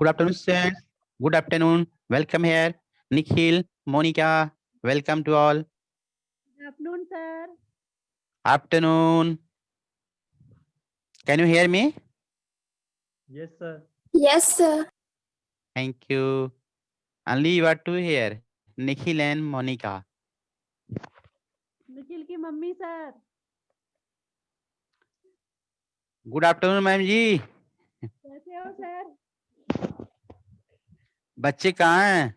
Good afternoon, students. Good afternoon. Welcome here. Nikhil, Monica, welcome to all. Good afternoon, sir. Afternoon. Can you hear me? Yes, sir. Yes, sir. Thank you. Only you are two here, Nikhil and Monica. Nikhil की मम्मी sir. Good afternoon, ma'am ji. कैसे हो sir? बच्चे कहाँ हैं?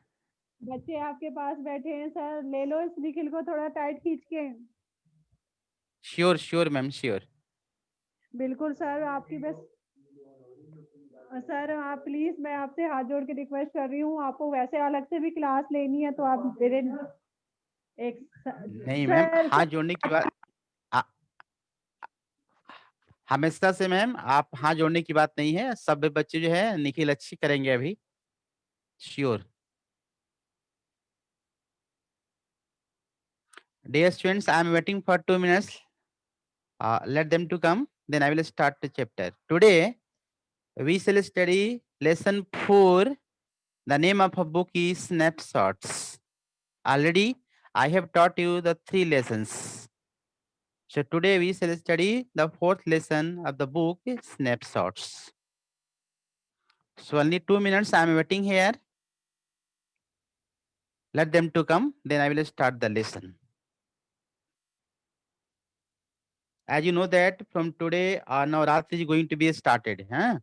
बच्चे आपके पास बैठे हैं सर. ले लो इस निखिल को थोड़ा टाइट खींच के. Sure sure ma'am sure. बिल्कुल सर, आपकी बस. सर आप प्लीज, मैं आपसे हाथ जोड़ के रिक्वेस्ट कर रही हूँ. आपको वैसे अलग से भी क्लास लेनी है तो आप मेरे एक नहीं मैम, हाथ जोड़ने की बात हमेशा से मैम, आप हाथ जोड़ने की बात नहीं है. सब बच्चे जो है निखिल अच्छी करेंगे अभी. Sure. Dear students, I am waiting for 2 minutes. Let them to come. Then I will start the chapter. Today, we shall study lesson 4. The name of a book is Snapshots. Already, I have taught you the 3 lessons. So today we shall study the 4th lesson of the book Snapshots. So only 2 minutes I am waiting here. Let them to come. Then I will start the lesson. As you know that from today, Navratri is going to be started. Huh?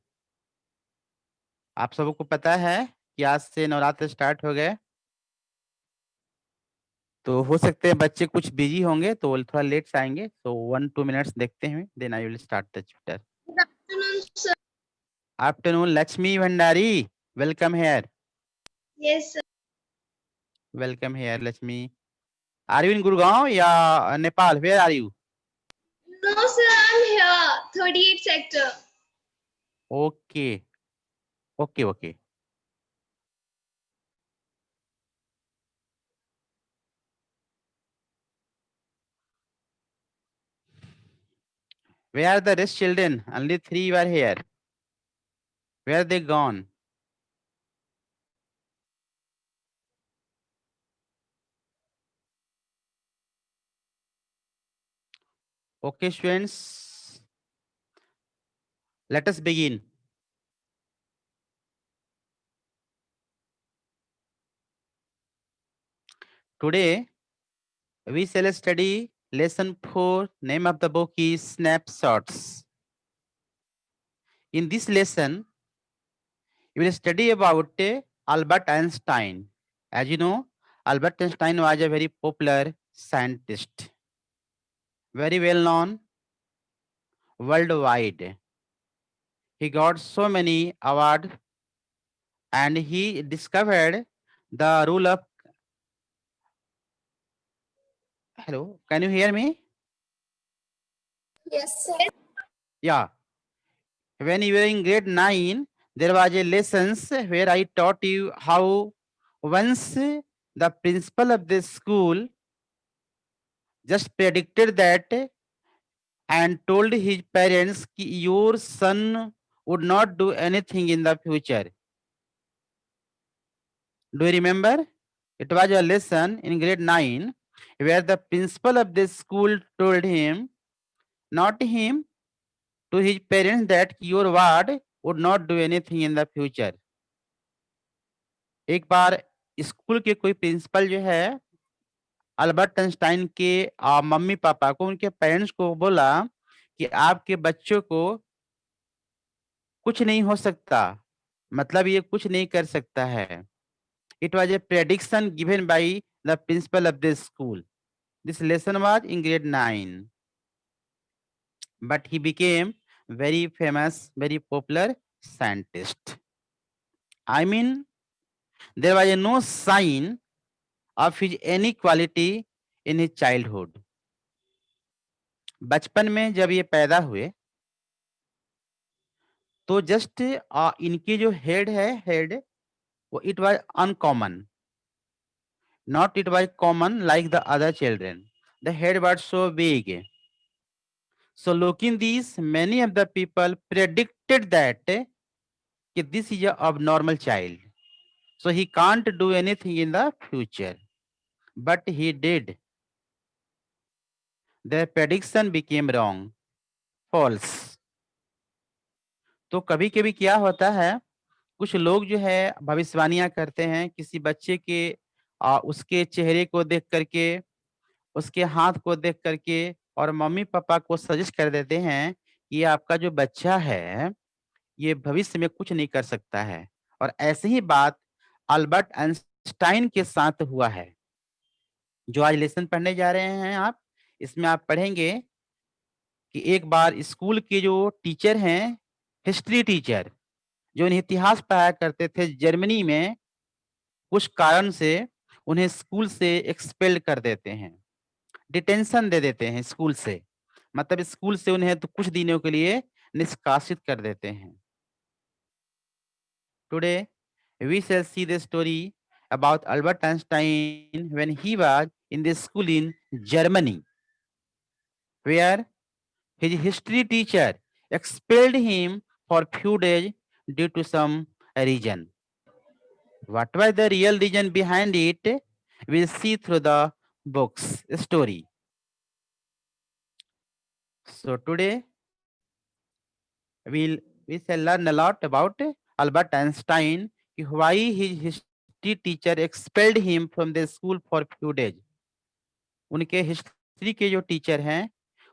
आप सबको पता है कि आज से Navratra start हो गए. तो हो सकते हैं बच्चे कुछ बिजी होंगे तो थोड़ा लेट से आएंगे. तो 1-2 मिनट्स देखते हैं, then I will start the chapter. Good afternoon, sir. Afternoon Lakshmi Bhandari, welcome here. Yes, sir. Welcome here Lakshmi. Are you in Gurgaon या Nepal? Where are you? No, sir, I'm here. 38 sector. Okay okay okay. Where are the rest children? Only 3 were here. Where are they gone? Okay, students. Let us begin. Today, we shall study lesson 4. Name of the book is Snapshots. In this lesson, you will study about Albert Einstein. As you know, Albert Einstein was a very popular scientist, very well known worldwide. He got so many awards and he discovered the rule of. Hello, can you hear me? Yes, sir. Yeah. When you were in grade 9, there was a lessons where I taught you how once the principal of the school just predicted that and told his parents कि your son would not do anything in the future. Do you remember? It was a lesson in grade 9 where the principal of the school told him, not him, to his parents that your ward would not do anything in the future. एक बार school के कोई principal जो है Albert Einstein के mummy papa को, उनके parents को बोला कि आपके बच्चों को कुछ नहीं हो सकता, मतलब ये कुछ नहीं कर सकता है. It was a prediction given by the principle of the school. This lesson was in grade 9, but he became very famous, very popular scientist. I mean, there was no sign of his any quality in his childhood. बचपन में जब ये पैदा हुए तो just इनकी जो head वो it was uncommon, not it was common like the other children. The head was so big. So looking these, many of the people predicted that कि this is a abnormal child, so he can't do anything in the future. But he did. Their prediction became wrong, false. तो कभी कभी क्या होता है, कुछ लोग जो है भविष्यवाणियां करते हैं किसी बच्चे के उसके चेहरे को देख करके, उसके हाथ को देख करके, और मम्मी पापा को सजेस्ट कर देते हैं कि ये आपका जो बच्चा है ये भविष्य में कुछ नहीं कर सकता है। और ऐसे ही बात अल्बर्ट आइंस्टाइन के साथ हुआ है। जो आज लेसन पढ़ने जा रहे हैं आप, इसमें आप पढ़ेंगे कि एक बार स्कूल के जो टीचर हैं, हिस्ट्री टीचर, जो इन्हें इतिहास पढ़ाया करते थे जर्मनी में, कुछ कारण से उन्हें स्कूल से एक्सपेल कर देते हैं, डिटेंशन दे देते हैं स्कूल से। मतलब स्कूल से उन्हें तो कुछ दिनों के लिए निष्कासित कर देते हैं। Today we shall see the story about Albert Einstein when he was in the school in Germany, where his history teacher expelled him for few days due to some reason. What was the real reason behind it? We'll see through the book's story. So today we shall learn a lot about Albert Einstein, why his history teacher expelled him from the school for few days. उनके history के जो teacher हैं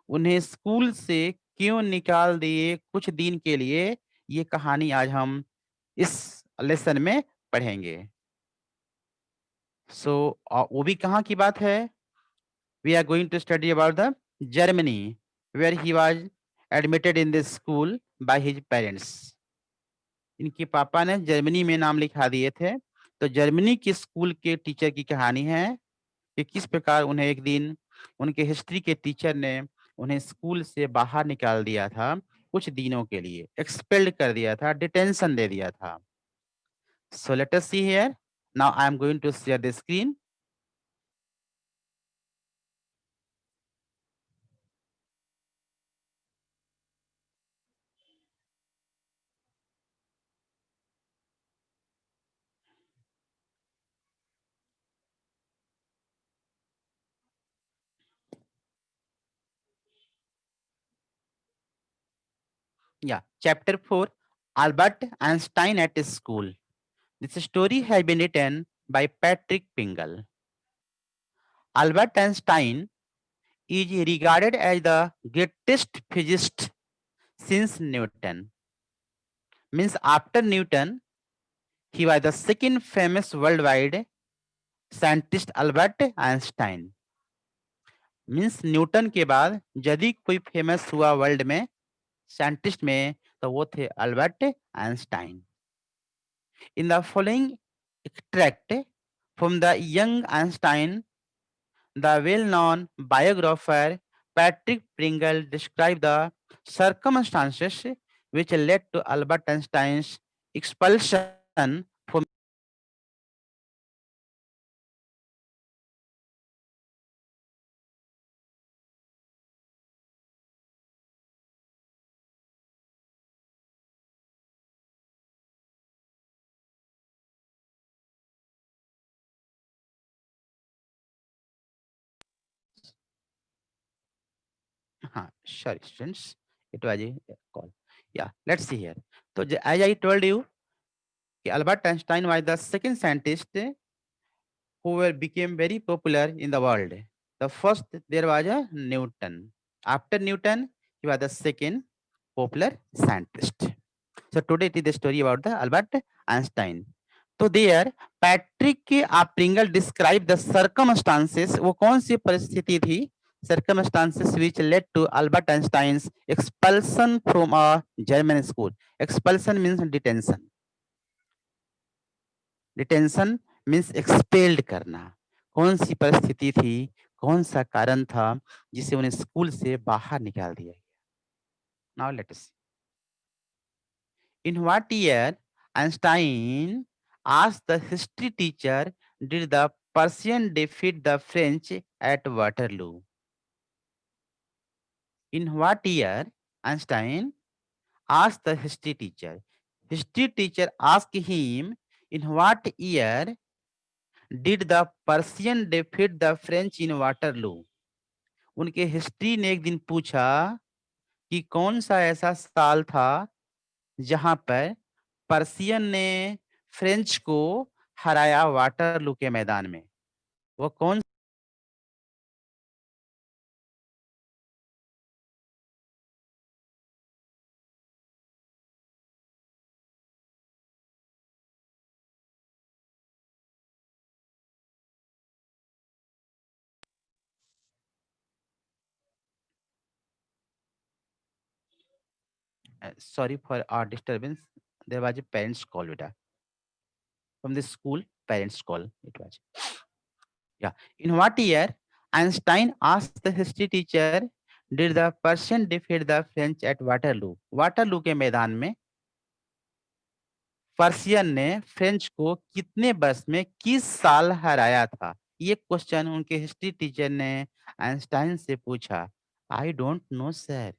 उन्हें school से क्यों निकाल दिए कुछ दिन के लिए, ये कहानी आज हम इस लेसन में पढ़ेंगे। सो वो भी कहाँ की बात है? We are going to study about the Germany where he was admitted in this school by his parents. इनके पापा ने जर्मनी में नाम लिखा दिए थे। तो जर्मनी के स्कूल के टीचर की कहानी है कि किस प्रकार उन्हें एक दिन उनके हिस्ट्री के टीचर ने उन्हें स्कूल से बाहर निकाल दिया था, कुछ दिनों के लिए एक्सपेल्ड कर दिया था, डिटेंशन दे दिया था। So let us see here. Now I am going to share the screen. Yeah, chapter 4, Albert Einstein at school. This story has been written by Patrick Pingle. Albert Einstein is regarded as the greatest physicist since Newton. Means after Newton, he was the second famous worldwide scientist Albert Einstein. Means Newton के बाद यदि कोई famous हुआ world में scientist में तो वो थे Albert Einstein. In the following extract from the young Einstein, the well known biographer Patrick Pringle describe the circumstances which led to Albert Einstein's expulsion from sorry students, it was a call. Yeah, let's see here. So as I told you, Albert Einstein was the second scientist who became very popular in the world. The first there was a Newton. After Newton, he was the second popular scientist. So today it is the story about the Albert Einstein. तो there Patrick के Pringle describe the circumstances, वो कौन सी परिस्थिति थी, circumstances which led to Albert Einstein's expulsion from a German school. Expulsion means detention. Detention means expelled करना। कौन सी परिस्थिति थी, कौन सा कारण था जिसे उन्हें स्कूल से बाहर निकाल दिया गया? Now let us see. In what year Einstein asked the history teacher did the Persian defeat the French at Waterloo? In what year Einstein asked the history teacher? History teacher asked him, in what year did the Persian defeat the French in Waterloo? उनके history ने एक दिन पूछा कि कौन सा ऐसा साल था जहां पर पर्सियन ने फ्रेंच को हराया वाटरलू के मैदान में। वो कौन sorry for our disturbance, there was a parents call beta from the school, parents call it was. Yeah, in what year Einstein asked the history teacher did the Persian defeat the French at Waterloo? Waterloo के मैदान में Persian ने French को कितने वर्ष में किस साल हराया था? ये क्वेश्चन उनके हिस्ट्री टीचर ने आइंस्टाइन से पूछा। आई don't no sir.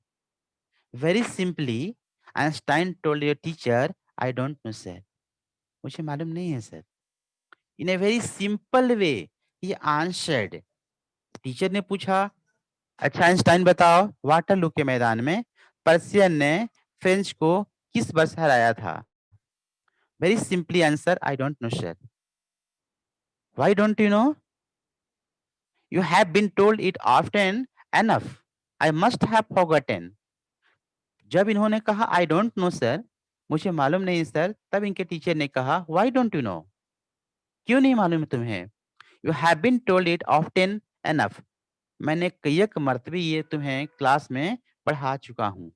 Very simply Einstein told your teacher I don't no sir. मुझे मालूम नहीं है sir. In a very simple way he answered. Teacher ने पूछा, अच्छा आइंस्टाइन बताओ, वाटरलू के मैदान में पर्सियन ने फ्रेंच को किस वर्ष हराया था? Very simply answer, I don't no sir. Why don't you know? You have been told it often enough. I must have forgotten. जब इन्होंने कहा आई डोंट नो सर, मुझे मालूम नहीं सर, तब इनके टीचर ने कहा व्हाई डोंट यू नो? क्यों नहीं मालूम है तुम्हें? You have been told it often enough. मैंने कईक मर्तबे ये तुम्हें क्लास में पढ़ा चुका हूँ,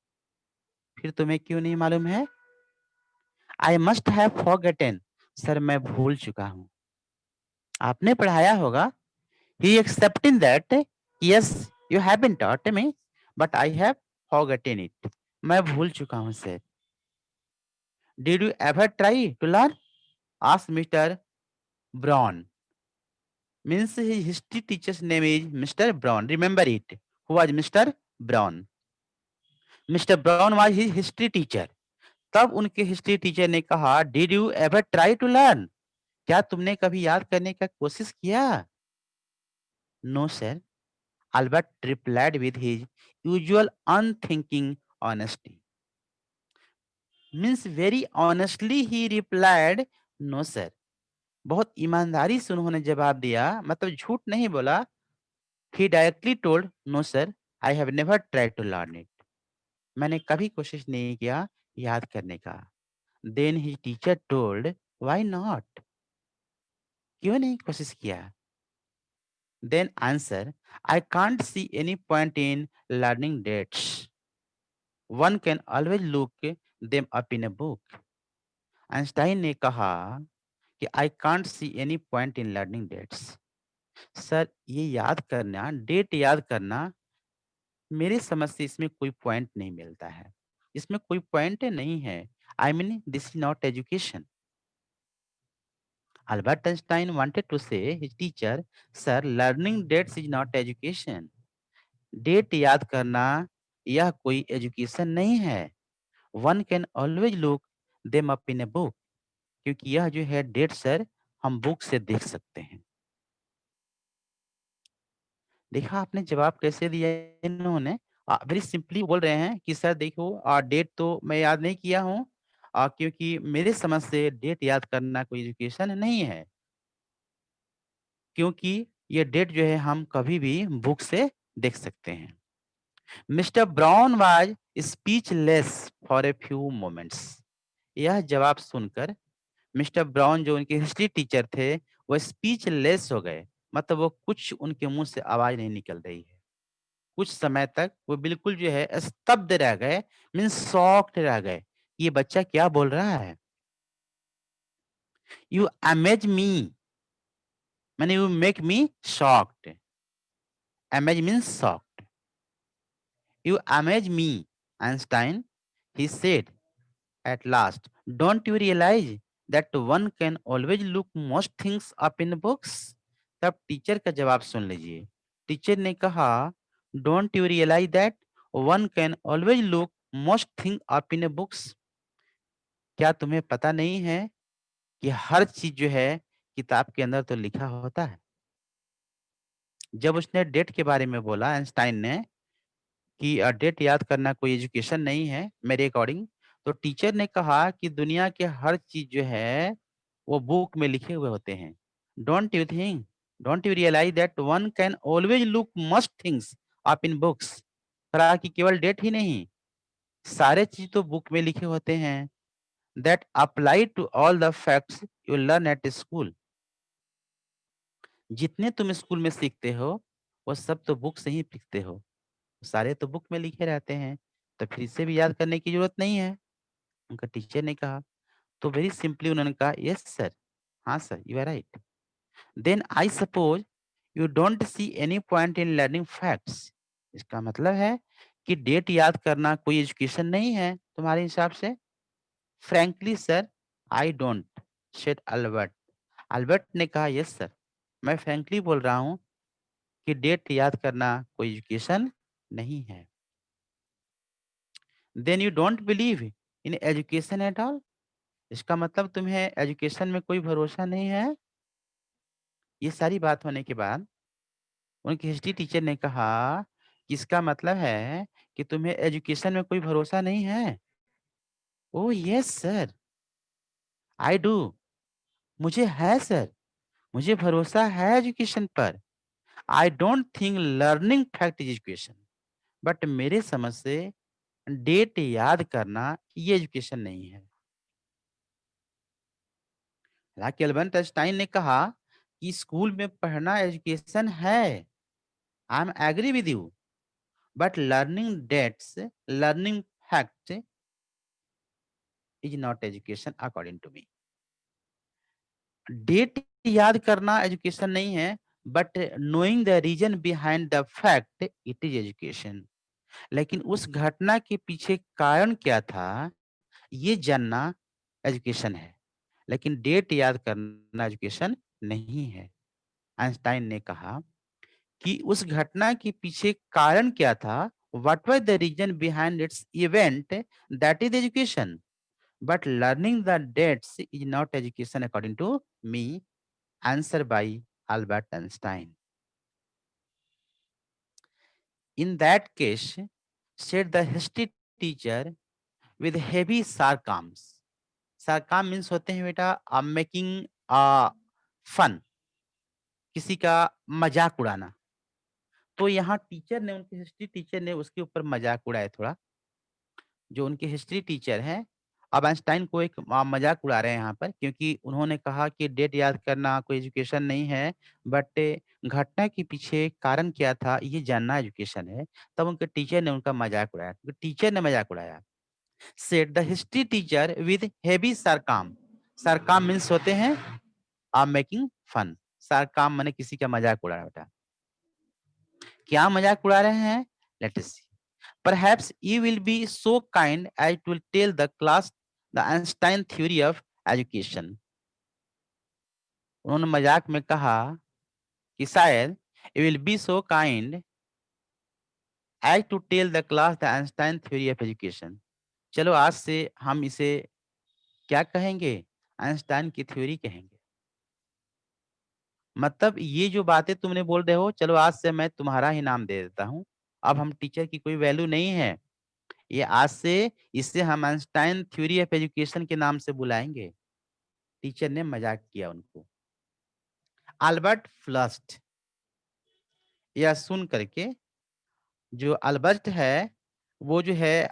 फिर तुम्हें क्यों नहीं मालूम है? I must have forgotten. Sir मैं भूल चुका हूँ। आपने पढ़ाया होगा। He accepting that yes you have been taught me but I have forgotten it. मैं भूल चुका हूँ sir. Did you ever try to learn? Asked Mr. Brown. Means his history teacher's name is Mr. Brown. Remember it. Who was Mr. Brown? Mr. Brown was his history teacher. तब उनके history teacher ने कहा Did you ever try to learn? क्या तुमने कभी याद करने का कोशिश किया? No sir. Albert replied with his usual unthinking honesty. Means very honestly he replied, no sir. बहुत ईमानदारी से उन्होंने जवाब दिया, मतलब झूठ नहीं बोला। He directly told, no sir, I have never tried to learn it. मैंने कभी कोशिश नहीं किया याद करने का। Then his teacher told, why not? क्यों नहीं कोशिश किया? Then answer, I can't see any point in learning dates. One can always look them up in a book. Einstein ने कहा कि I can't see any point in learning dates. Sir ये याद करना, डेट याद करना, मेरी समझ से इसमें कोई पॉइंट नहीं मिलता है, इसमें कोई पॉइंट नहीं है। I mean this is not education. Albert Einstein wanted to say his teacher, sir learning dates is not education. Date याद करना यह कोई एजुकेशन नहीं है। One can always look them up in a book. क्योंकि यह जो है डेट सर हम बुक से देख सकते हैं। देखा आपने जवाब कैसे दिया इन्होंने? वेरी सिंपली बोल रहे हैं कि सर देखो डेट तो मैं याद नहीं किया हूँ, क्योंकि मेरे समझ से डेट याद करना कोई एजुकेशन नहीं है, क्योंकि ये डेट जो है हम कभी भी बुक से देख सकते हैं। Mister brown was speechless for a few moments. यह जवाब सुनकर मिस्टर ब्राउन जो उनके हिस्ट्री टीचर थे वो स्पीचलेस हो गए, मतलब वो कुछ उनके मुंह से आवाज नहीं निकल रही है। कुछ समय तक वो बिल्कुल जो है स्तब्ध रह गए, मीन्स शॉक्ड रह गए। ये बच्चा क्या बोल रहा है? यू अमेज मी, मैंने you make me shocked. Amaze means shocked. You amaze me Einstein, he said at last, don't you realize that one can always look most things up in books? तब टीचर का जवाब सुन लीजिए। Teacher ने कहा don't you realise that one can always look most thing up in a books. क्या तुम्हें पता नहीं है कि हर चीज जो है किताब के अंदर तो लिखा होता है? जब उसने डेट के बारे में बोला आइंस्टाइन ने कि डेट याद करना कोई एजुकेशन नहीं है मेरे अकॉर्डिंग, तो टीचर ने कहा कि दुनिया के हर चीज जो है वो बुक में लिखे हुए होते हैं। Don't you think, don't you realise that one can always look must things up in books? कहा कि केवल डेट ही नहीं, सारे चीज तो बुक में लिखे होते हैं। That apply to all the facts you learn at school. जितने तुम स्कूल में सीखते हो वो सब तो बुक से ही सीखते हो, सारे तो बुक में लिखे रहते हैं, तो फिर इसे भी याद करने की जरूरत नहीं है। उनका टीचर ने कहा। तो वेरी सिंपली उन्होंने कहा यस सर, हाँ sir, you are right. Then I suppose you don't see any point in learning facts. इसका मतलब है कि डेट याद करना कोई एजुकेशन नहीं है तुम्हारे हिसाब से? Frankly sir, I don't, said Albert. Albert ने कहा यस सर, मैं फ्रैंकली बोल रहा हूँ कि डेट याद करना कोई एजुकेशन नहीं है। Then you don't believe in education at all. इसका मतलब तुम्हें एजुकेशन में कोई भरोसा नहीं है? ये सारी बात होने के बाद उनकी हिस्ट्री टीचर ने कहा कि इसका मतलब है कि तुम्हें एजुकेशन में कोई भरोसा नहीं है? Oh yes sir, I do, मुझे है सर, मुझे भरोसा है एजुकेशन पर। I don't think learning fact is education, but मेरे समझ से डेट याद करना ये एजुकेशन नहीं है। हालांकि अल्बर्ट आइंस्टाइन ने कहा कि स्कूल में पढ़ना एजुकेशन है, I am agree with you, but learning dates, learning fact is not education according to me. Date याद करना एजुकेशन नहीं है, but knowing the reason behind the fact it is education. लेकिन उस घटना के पीछे कारण क्या था ये जानना एजुकेशन है, लेकिन डेट याद करना एजुकेशन नहीं है। आइंस्टाइन ने कहा कि उस घटना के पीछे कारण क्या था, what was the reason behind its event, that is education, but learning the dates is not education according to me. Answer by Albert Einstein. In that case, said the history teacher with heavy sarcasms. sarcasm means होते हैं बेटा making fun, किसी का मजाक उड़ाना। तो यहाँ teacher ने, उनके हिस्ट्री टीचर ने उसके ऊपर मजाक उड़ाया थोड़ा। जो उनके हिस्ट्री टीचर हैं, अब आइंस्टाइन को एक मजाक उड़ा रहे हैं यहाँ पर, क्योंकि उन्होंने कहा कि डेट याद करना कोई एजुकेशन नहीं है, बट घटना के पीछे कारण क्या था ये जानना एजुकेशन है। तब उनके टीचर ने उनका मजाक उड़ाया, टीचर ने मजाक उड़ाया। Said the history teacher with heavy sarcasm. Sarcasm means होते हैं मेकिंग फन। सरकाम माने किसी का मजाक उड़ा रहा बेटा। क्या मजाक उड़ा रहे हैं? Let us see. Perhaps you will be so kind as to tell the class the Einstein theory of education. उन्होंने मजाक में कहा कि शायद you will be so kind as to tell the class the Einstein theory of education. चलो आज से हम इसे क्या कहेंगे? आइंस्टाइन की थ्योरी कहेंगे। मतलब ये जो बातें तुमने बोल रहे हो, चलो आज से मैं तुम्हारा ही नाम दे देता हूँ। अब हम टीचर की कोई वैल्यू नहीं है, ये आज से इसे हम आइंस्टाइन थ्योरी ऑफ एजुकेशन के नाम से बुलाएंगे। टीचर ने मजाक किया उनको। अल्बर्ट फ्लस्ट, यह सुन करके जो अल्बर्ट है वो जो है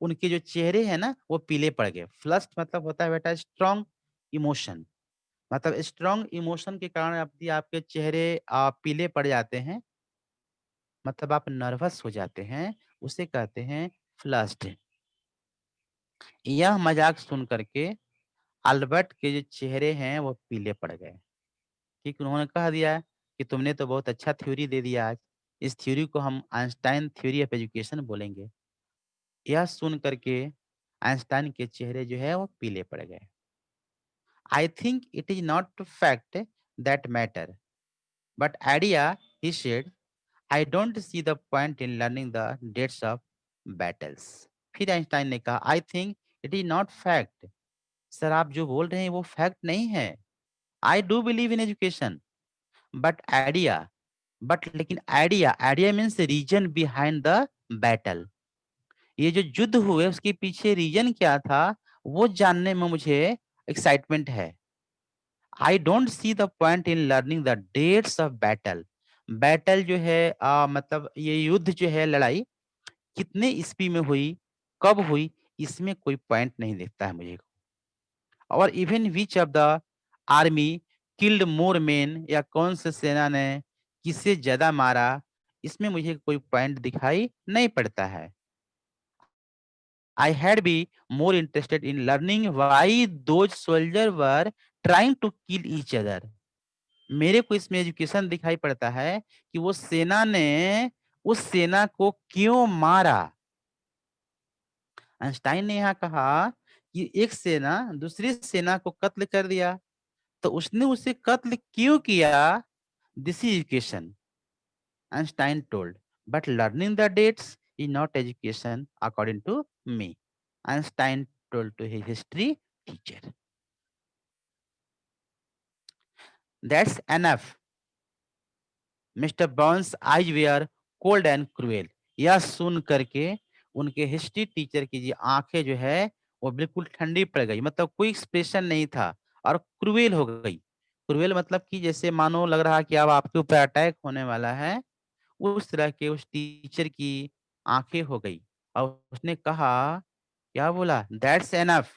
उनके जो चेहरे हैं ना वो पीले पड़ गए। फ्लस्ट मतलब होता है बेटा स्ट्रॉन्ग इमोशन, मतलब स्ट्रॉन्ग इमोशन के कारण यदि आपके चेहरे पीले पड़ जाते हैं, मतलब आप नर्वस हो जाते हैं, उसे कहते हैं फ्लस्ट। यह मजाक सुन करके अल्बर्ट के जो चेहरे हैं वो पीले पड़ गए। ठीक, उन्होंने कह दिया कि तुमने तो बहुत अच्छा थ्योरी दे दिया आज, इस थ्योरी को हम आइंस्टाइन थ्योरी ऑफ एजुकेशन बोलेंगे। यह सुन करके आइंस्टाइन के चेहरे जो है वो पीले पड़ गए। I think it is not fact that matter but idea, he said. I don't see the point in learning the dates of battles. फिर आइंस्टाइन ने कहा I think it is not fact sir आप जो बोल रहे हैं वो fact नहीं है। I do believe in education, but लेकिन idea means reason behind the battle. ये जो युद्ध हुए उसके पीछे रीजन क्या था वो जानने में मुझे एक्साइटमेंट है। I don't see the point in learning the dates of battle. Battle जो है मतलब ये युद्ध जो है, लड़ाई कितने ईस्वी में हुई, कब हुई, इसमें कोई पॉइंट नहीं दिखता है मुझे। और even which of the army killed more main, या कौन से सेना ने किसे ज्यादा मारा, इसमें मुझे कोई पॉइंट दिखाई नहीं पड़ता है। I had be more interested in learning why those soldiers were trying to kill each other. मेरे को इसमें एजुकेशन दिखाई पड़ता है कि वो सेना ने उस सेना को क्यों मारा। आइंस्टाइन ने यहाँ कहा कि एक सेना दूसरी सेना को कत्ल कर दिया, तो उसने उसे कत्ल क्यों किया, this is education, Einstein told. But learning the dates is not education, according to me. Einstein told to his history teacher. That's enough. Mr Bones eyes were cold and cruel. यह सुन करके उनके हिस्ट्री टीचर की जी आंखें जो है वो बिल्कुल ठंडी पड़ गई, मतलब कोई एक्सप्रेशन नहीं था और क्रूएल हो गई। क्रूएल मतलब कि जैसे मानो लग रहा कि अब आपके ऊपर अटैक होने वाला है, उस तरह के उस टीचर की आंखें हो गई। और उसने कहा, क्या बोला, दैट्स एनफ,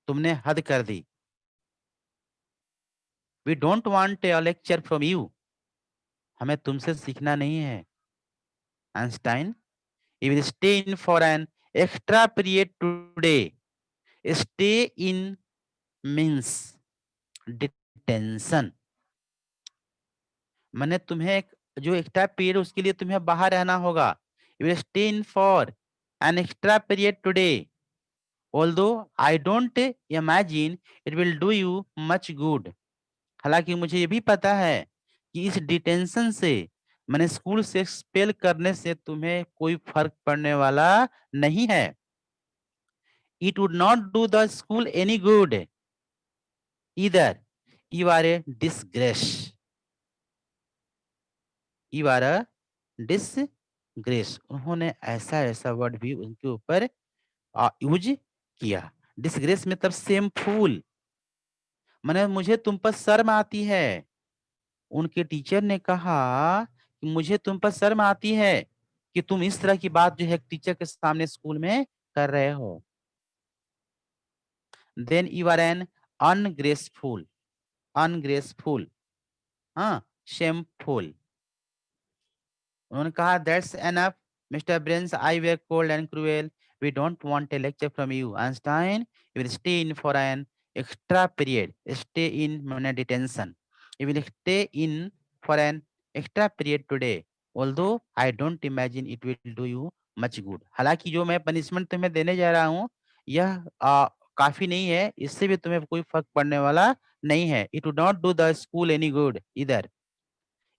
तुमने हद कर दी। We don't want a lecture from you, हमें तुमसे सीखना नहीं है। Einstein, you will stay in for an extra period today. Stay in means detention, मैंने तुम्हें जो एक्स्ट्रा पीरियड उसके लिए तुम्हें बाहर रहना होगा। You will stay in for an extra period today, although I don't imagine it will do you much good। हालांकि मुझे ये भी पता है कि इस डिटेंशन से, मैंने स्कूल से एक्सपेल करने से तुम्हें कोई फर्क पड़ने वाला नहीं है। It would not do the school any good either। You are a disgrace। You are a disgrace। उन्होंने ऐसा ऐसा वर्ड भी उनके ऊपर यूज किया। डिसग्रेस मतलब शेमफुल, मैंने मुझे तुम पर शर्म आती है। उनके टीचर ने कहा कि मुझे तुम पर शर्म आती है कि तुम इस तरह की बात जो है टीचर के सामने स्कूल में कर रहे हो। Then you are an ungraceful, ungraceful, हाँ, शेमफुल। उन्होंने कहा that's enough mister Brains, I were cold and cruel, we don't want a lecture from you. Einstein, you will stay in for an extra period. Stay in मैंने detention, you will stay in for an extra period today, although I don't imagine it will do you much good. हालांकि जो मैं punishment तुम्हें देने जा रहा हूँ यह काफी नहीं है, इससे भी तुम्हें कोई फर्क पड़ने वाला नहीं है। It would not do the school any good इधर।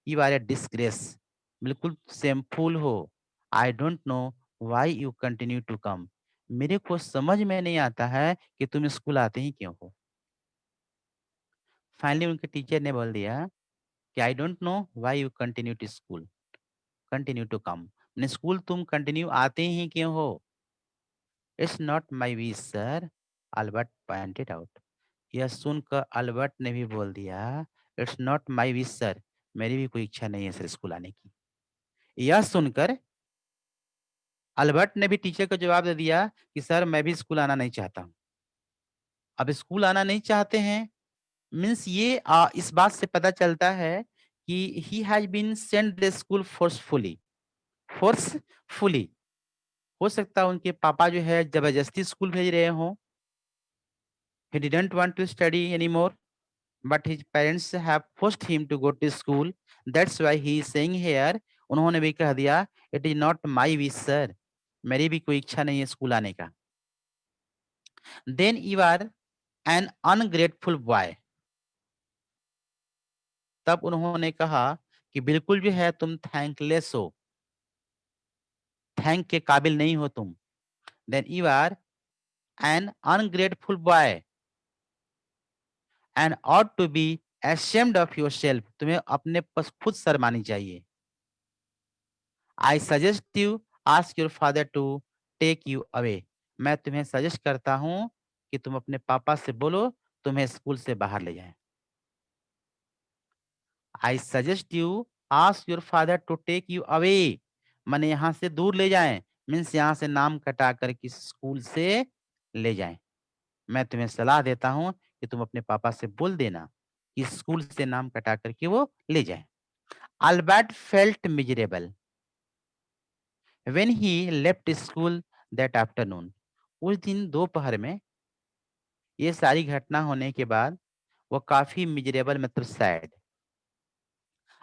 यू आर ए डिस्ग्रेस, बिल्कुल शेमफुल हो। I don't know why you continue to come, मेरे को समझ में नहीं आता है कि तुम स्कूल आते ही क्यों हो। फाइनली उनके टीचर ने बोल दिया कि I don't know why you continue to school, continue to come, school तुम कंटिन्यू आते ही क्यों हो। It's not my wish sir, Albert pointed out. यह सुनकर अल्बर्ट ने भी बोल दिया, it's not my wish sir, मेरी भी कोई इच्छा नहीं है सर स्कूल आने की। यह सुनकर अल्बर्ट ने भी टीचर को जवाब दे दिया कि सर मैं भी स्कूल आना नहीं चाहता हूँ। अब स्कूल आना नहीं चाहते हैं मीन्स ये इस बात से पता चलता है कि he has been sent the school forcefully, forcefully. हो सकता है उनके पापा जो है जबरदस्ती स्कूल भेज रहे हों। He didn't want to study anymore, but his parents have forced him to go to school, that's why he is saying here. उन्होंने भी कह दिया, it is not my wish sir, मेरी भी कोई इच्छा नहीं है स्कूल आने का। Then you are an ungrateful boy. तब उन्होंने कहा कि बिल्कुल जो है तुम थैंकलेस हो, थैंक के काबिल नहीं हो तुम। Then you are an ungrateful boy and ought to be ashamed of yourself. तुम्हें अपने पर खुद शर्मानी चाहिए. I suggest you ask your father to take you away. मैं तुम्हें सजेस्ट करता हूं कि तुम अपने पापा से बोलो तुम्हें स्कूल से बाहर ले जाएं. I suggest you ask your father to take you away. माने यहाँ से दूर ले जाएं. मीन्स यहाँ से नाम कटा कर किस स्कूल से ले जाएं. मैं तुम्हें सलाह देता हूं कि तुम अपने पापा से बोल देना कि स्कूल से नाम कटा करके वो ले जाएं. Albert felt miserable when he left school that afternoon. उस दिन दोपहर में ये सारी घटना होने के बाद वो काफी मिजरेबल मतलब सैड.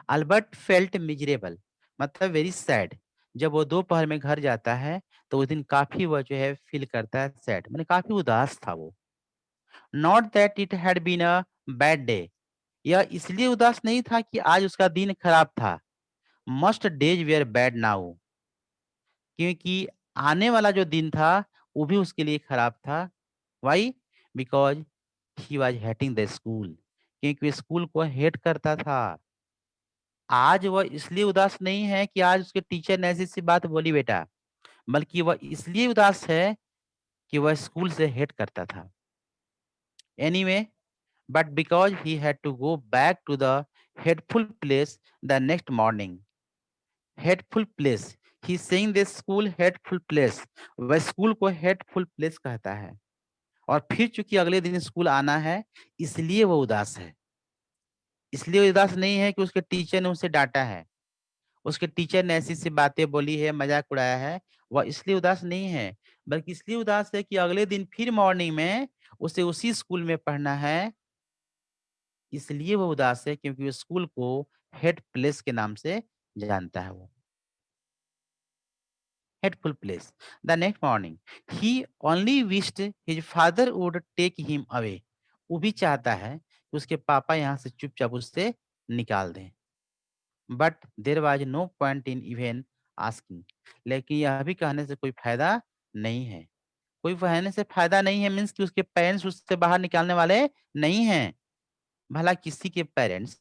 अल्बर्ट फेल्ट मिजरेबल मतलब वेरी सैड. जब वो दोपहर में घर जाता है तो उस दिन काफी वो जो है फील करता है सैड, मतलब काफी उदास था वो. Not that it had been a bad day. यह इसलिए उदास नहीं था कि आज उसका दिन खराब था. Must days were bad now. क्योंकि आने वाला जो दिन था वो भी उसके लिए खराब था. Why? Because he was hating the school. क्योंकि वो स्कूल को हेट करता था. आज वह इसलिए उदास नहीं है कि आज उसके टीचर ने ऐसी सी बात बोली बेटा, बल्कि वह इसलिए उदास है कि वह स्कूल से हेट करता था. Anyway, but because he had to go back to the hateful place the next morning. Hateful place, he saying this school hateful place. वह स्कूल को हेटफुल प्लेस कहता है. और फिर चूंकि अगले दिन स्कूल आना है इसलिए वो उदास है. इसलिए उदास नहीं है कि उसके टीचर ने उसे डांटा है, उसके टीचर ने ऐसी सी बातें बोली है, मजाक उड़ाया है. वह इसलिए उदास नहीं है, बल्कि इसलिए उदास है कि अगले दिन फिर मॉर्निंग में उसे उसी स्कूल में पढ़ना है. इसलिए वो उदास है क्योंकि वो स्कूल को हेट प्लेस के नाम से जानता है. वो hateful place. The next morning he only wished his father would take him away. वो भी चाहता है कि उसके पापा यहाँ से चुपचाप उससे निकाल दें. But there was no point in even asking. लेकिन यह भी कहने से कोई फायदा नहीं है. कोई कहने से फायदा नहीं है मीन्स कि उसके पेरेंट्स उससे बाहर निकालने वाले नहीं हैं. भला किसी के parents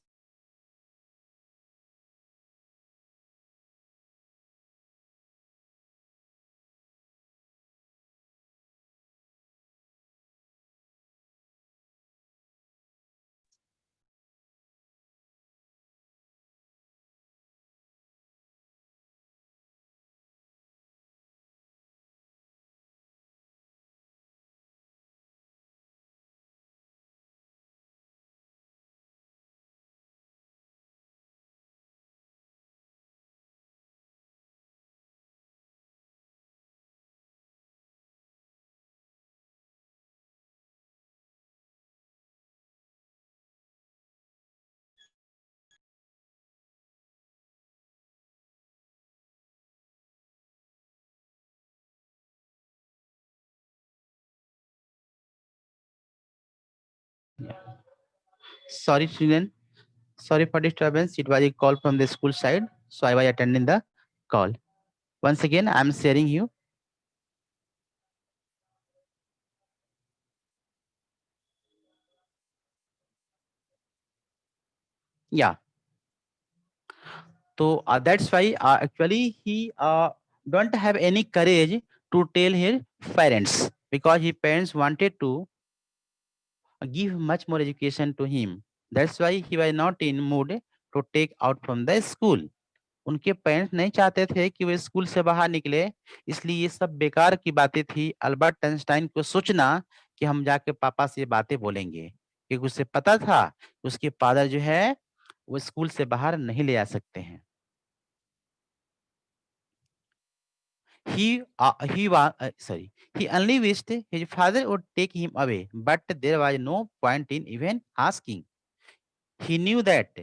sorry student, sorry for disturbance. It was a call from the school side, so I was attending the call. Once again, I am sharing you. Yeah. So that's why actually he don't have any courage to tell his parents because his parents wanted to give much more education to him. That's why he was not in mood to take out from the school. उनके parents नहीं चाहते थे कि वे school से बाहर निकले, इसलिए ये सब बेकार की बातें थी. अल्बर्ट आइंस्टाइन को सोचना कि हम जाके पापा से ये बातें बोलेंगे, क्योंकि उसे पता था उसके फादर जो है वो स्कूल से बाहर नहीं ले आ सकते हैं. He only wished his father would take him away, but there was no point in even asking. He knew that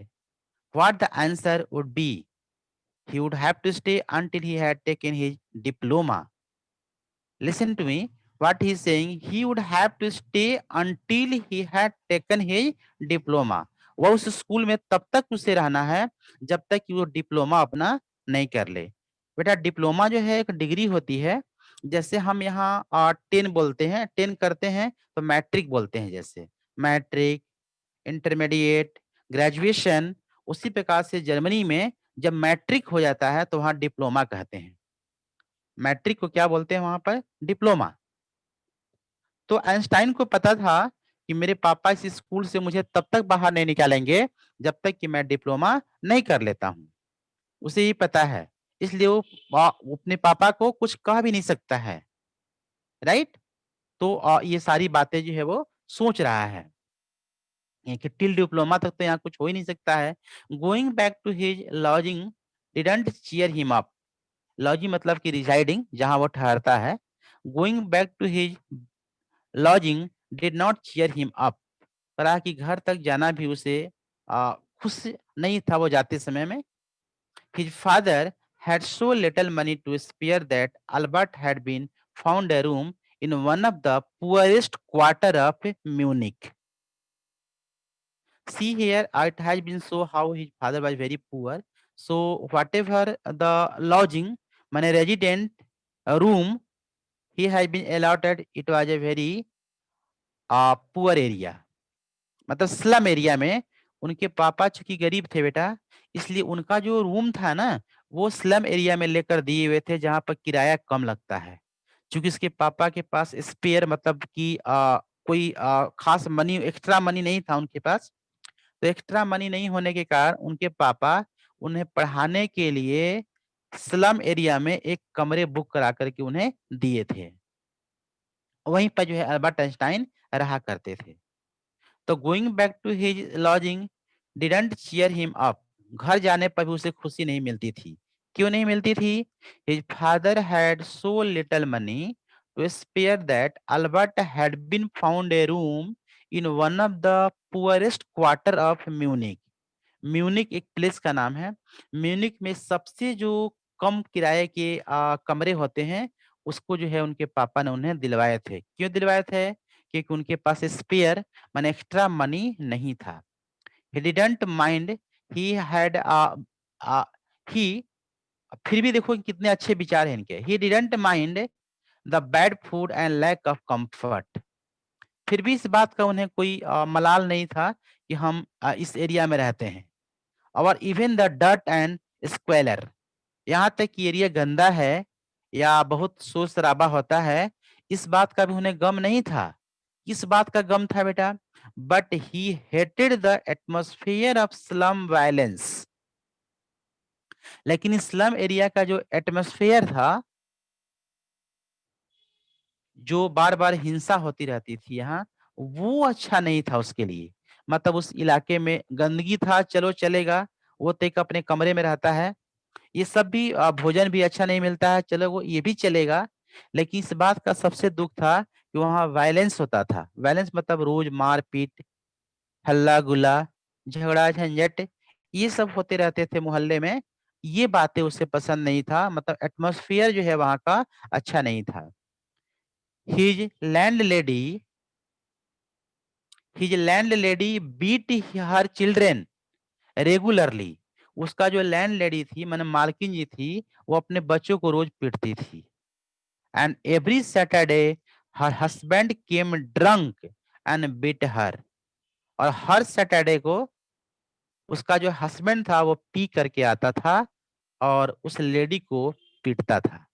what the answer would be. He would have to stay until he had taken his diploma. Listen to me. What he is saying, he would have to stay until he had taken his diploma. वह उस school में तब तक उसे रहना है जब तक कि वो डिप्लोमा अपना नहीं कर ले. बेटा डिप्लोमा जो है एक डिग्री होती है जैसे हम यहाँ 10 बोलते हैं, 10 करते हैं तो मैट्रिक बोलते हैं, जैसे मैट्रिक, इंटरमीडिएट, ग्रेजुएशन। उसी प्रकार से जर्मनी में जब मैट्रिक हो जाता है तो वहां डिप्लोमा कहते हैं। मैट्रिक को क्या बोलते हैं वहां पर? डिप्लोमा। तो आइंस्टाइन को पता था कि मेरे पापा इस स्कूल से मुझे तब तक बाहर नहीं निकालेंगे जब तक कि मैं डिप्लोमा नहीं कर लेता हूँ। उसे ये पता है, इसलिए वो अपने पापा को कुछ कह भी नहीं सकता है, राइट। तो ये सारी बातें जो है वो सोच रहा है कि टिल डिप्लोमा तक तो यहाँ कुछ हो ही नहीं सकता है। Going back to his lodging didn't cheer him up. Lodging मतलब कि रिजाइडिंग, जहां वो ठहरता है। Going back to his lodging did not cheer him up. कहा कि घर तक जाना भी उसे खुश नहीं था वो जाते समय में। His father had so little money to spare that Albert had been found a room in one of the poorest quarter of Munich. See here, it has been so how his father was very poor. So whatever the lodging, mane resident room he has been allotted, it was a very poor area. मतलब slum area में। उनके पापा चूंकि गरीब थे बेटा, इसलिए उनका जो रूम था ना, वो स्लम एरिया में लेकर दिए हुए थे, जहां पर किराया कम लगता है। क्योंकि उसके पापा के पास स्पेयर मतलब कि कोई खास मनी, एक्स्ट्रा मनी नहीं था उनके पास। तो एक्स्ट्रा मनी नहीं होने के कारण उनके पापा उन्हें पढ़ाने के लिए स्लम एरिया में एक कमरे बुक करा करके उन्हें दिए थे। वहीं पर जो है अल्बर्ट आइंस्टाइन रहा करते थे। तो going back to his lodging didn't cheer him up. घर जाने पर भी उसे खुशी नहीं मिलती थी। क्यों नहीं मिलती थी? His father had so little money to spare that Albert had been found a room in one of the poorest quarter of Munich. Munich एक प्लेस का नाम है। म्यूनिक में सबसे जो कम किराए के कमरे होते हैं, उसको जो है उनके पापा ने उन्हें दिलवाए थे। क्यों दिलवाए थे? क्योंकि उनके पास स्पेयर माने एक्स्ट्रा मनी नहीं था। He didn't mind, he had he, फिर भी देखो कितने अच्छे विचार हैं इनके। He didn't mind the bad food and lack of comfort. फिर भी इस बात का उन्हें कोई मलाल नहीं था कि हम इस एरिया में रहते हैं। और इवन द डर्ट एंड स्क्वेलर, यहाँ तक कि एरिया गंदा है या बहुत शोर शराबा होता है, इस बात का भी उन्हें गम नहीं था। किस बात का गम था बेटा? But he hated the atmosphere of slum violence. लेकिन स्लम एरिया का जो एटमोस्फियर था, जो बार बार हिंसा होती रहती थी यहाँ, वो अच्छा नहीं था उसके लिए। मतलब उस इलाके में गंदगी था, चलो चलेगा, वो तो एक अपने कमरे में रहता है। ये सब भी भोजन भी अच्छा नहीं मिलता है, चलो वो ये भी चलेगा। लेकिन इस बात का सबसे दुख था कि वहाँ वायलेंस होता था। वायलेंस मतलब रोज मारपीट, हल्ला गुल्ला, झगड़ा झंझट, ये सब होते रहते थे मोहल्ले में। ये बातें उसे पसंद नहीं था, मतलब एटमॉस्फेयर जो है वहाँ का अच्छा नहीं था। His landlady his landlady beat her children regularly. उसका जो लैंडलेडी थी, माने मालकिन जी थी, वो अपने बच्चों को रोज पीटती थी। And every Saturday her husband came drunk and beat her. और हर सैटरडे को उसका जो हस्बैंड था वो पी करके आता था और उस लेडी को पीटता था।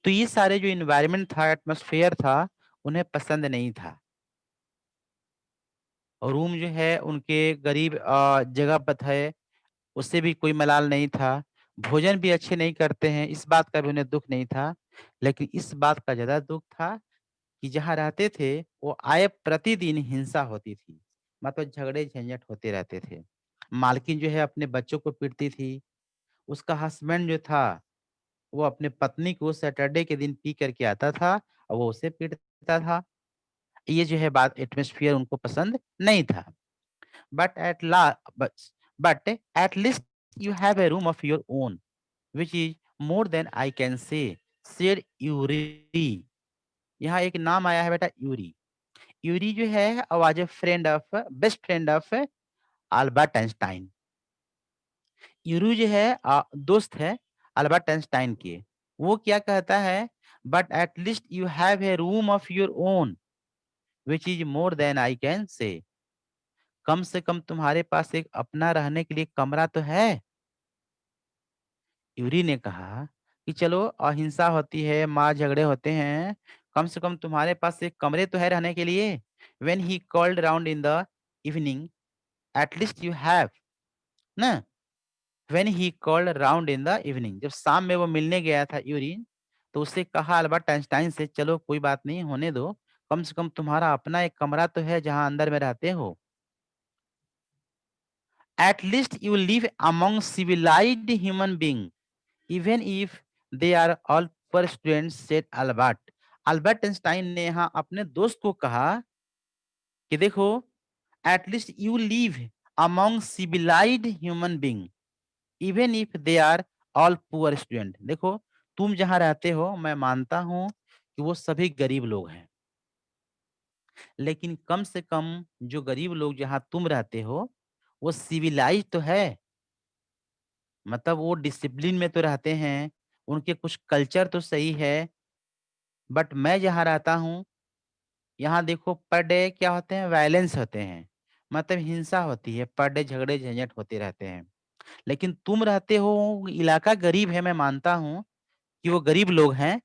तो ये सारे जो इन्वायरमेंट था, एटमॉस्फेयर था, उन्हें पसंद नहीं था। और रूम जो है उनके गरीब जगह पर है, उससे भी कोई मलाल नहीं था। भोजन भी अच्छे नहीं करते हैं, इस बात का भी उन्हें दुख नहीं था। लेकिन इस बात का ज़्यादा दुख था कि जहाँ रहते थे, वो आए प्रतिदिन हिंसा होती थी। मतलब झगड़े झंझट होते रहते थे। मालकिन जो है अपने बच्चों को पीटती थी। उसका हस्बैंड जो था, वो अपने पत्नी को सैटरडे के दिन पी करके आता था और वो उसे पीटता था। ये जो है बात, एटमॉस्फेयर उनको पसंद नहीं था। But at la but, but at least you have a room of your own, which is more than I can say, said Yuri. यहाँ एक नाम आया है बेटा, यूरी। यूरी जो है was a friend of, best friend of Albert Einstein. Yuri जो है दोस्त है अल्बर्ट आइंस्टाइन के। वो क्या कहता है, but at least you have a room of your own which is more than I can say. कम से कम तुम्हारे पास एक अपना रहने के लिए कमरा तो है। यूरी ने कहा कि चलो अहिंसा होती है, मार झगड़े होते हैं, कम से कम तुम्हारे पास एक कमरे तो है रहने के लिए। When he called round in the evening at least you have ना। When he called round in the evening, जब शाम में वो मिलने गया था यूरिन, तो उससे कहा अल्बर्ट आइंस्टाइन से, चलो कोई बात नहीं, होने दो, कम से कम तुम्हारा अपना एक कमरा तो है जहां अंदर में रहते हो। At least you live among civilised human being even if they are all poor students, said Albert. Albert Einstein ने यहाँ अपने दोस्त को कहा कि देखो, at least you live among civilised human being even if they are all poor student. देखो, तुम जहां रहते हो, मैं मानता हूं कि वो सभी गरीब लोग हैं, लेकिन कम से कम जो गरीब लोग जहां तुम रहते हो वो सिविलाइज तो है। मतलब वो डिसिप्लिन में तो रहते हैं, उनके कुछ कल्चर तो सही है। बट मैं जहाँ रहता हूँ, यहाँ देखो पर डे क्या होते हैं, वायलेंस होते हैं, मतलब हिंसा होती है, पर डे झगड़े झंझट होते रहते हैं। लेकिन तुम रहते हो, इलाका गरीब है, मैं मानता हूँ कि वो गरीब लोग हैं,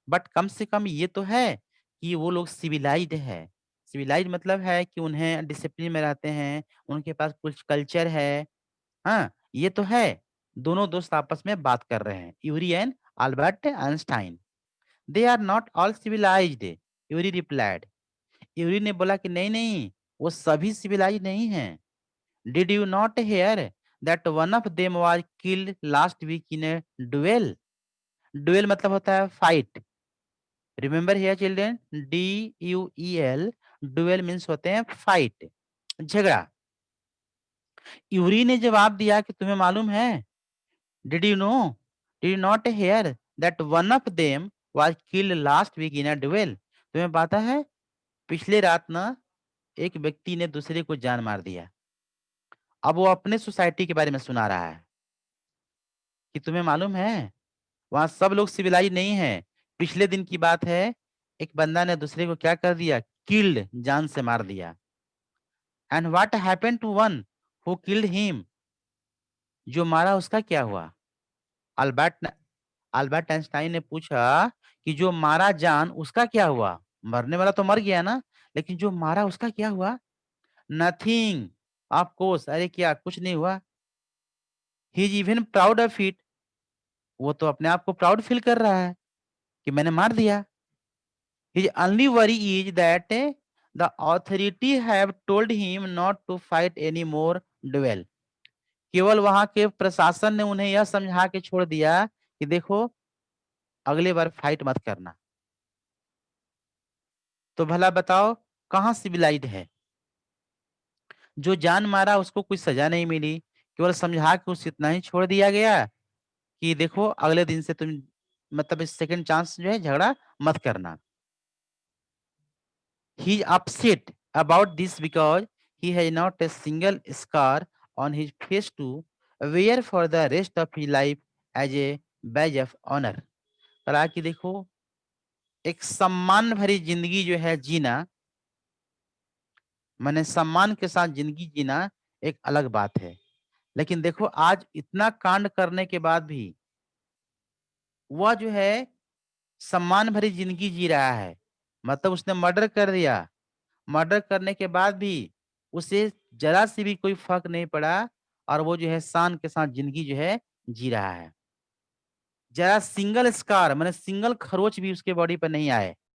बट कम से कम ये तो है कि वो लोग सिविलाइज्ड है। सिविलाइज मतलब है कि उन्हें डिसिप्लिन में रहते हैं, उनके पास कुछ कल्चर है। हाँ, ये तो है। दोनों दोस्त आपस में बात कर रहे हैं, Yuri and Albert Einstein. They are not all civilized, Yuri replied. Yuri ने बोला कि नहीं नहीं, वो सभी सिविलाइज नहीं हैं। Did you not hear that one of them was killed last week in a duel. Duel मतलब होता है fight. Remember here children, DUEL, duel means होते हैं फाइट, झगड़ा। यूरी ने जवाब दिया कि तुम्हें मालूम है, did you know, did you not hear that one of them was killed last week in a duel. तुम्हें पता है, पिछले रात ना एक व्यक्ति ने दूसरे को जान मार दिया। अब वो अपने सोसाइटी के बारे में सुना रहा है कि तुम्हें मालूम है, वहां सब लोग सिविलाइज नहीं है। पिछले दिन की बात है, एक बंदा ने दूसरे को क्या कर दिया, किल्ड, जान से मार दिया। And what happened to one who killed him, जो मारा उसका क्या हुआ। अल्बर्ट आइंस्टाइन ने पूछा कि जो मारा जान उसका क्या हुआ। मरने वाला तो मर गया ना, लेकिन जो मारा उसका क्या हुआ। नथिंग ऑफ कोर्स, अरे क्या कुछ नहीं हुआ। He is even proud of it, वो तो अपने आप को प्राउड फील कर रहा है कि मैंने मार दिया। His only worry is that the authority have told him not to fight any more duel. केवल वहां के प्रशासन ने उन्हें यह समझा के छोड़ दिया कि देखो, अगले बार फाइट मत करना। तो भला बताओ, कहाँ सिविलाइज्ड है। जो जान मारा उसको कोई सजा नहीं मिली, केवल समझा के उसे इतना ही छोड़ दिया गया कि देखो अगले दिन से तुम, मतलब इस सेकंड चांस जो है झगड़ा मत करना। He is upset about this because he has not a single scar on his face to wear for the rest of his life as a badge of honor. कहा कि देखो, एक सम्मान भरी जिंदगी जो है जीना, माने सम्मान के साथ जिंदगी जीना एक अलग बात है। लेकिन देखो, आज इतना कांड करने के बाद भी वह जो है सम्मान भरी जिंदगी जी रहा है। मतलब उसने मर्डर कर दिया, मर्डर करने के बाद भी उसे जरा सी भी कोई फर्क नहीं पड़ा, और वो जो है शान के साथ जिंदगी जो है जी रहा है। जरा सिंगल स्कार, माने सिंगल खरोच भी उसके बॉडी पर नहीं आए।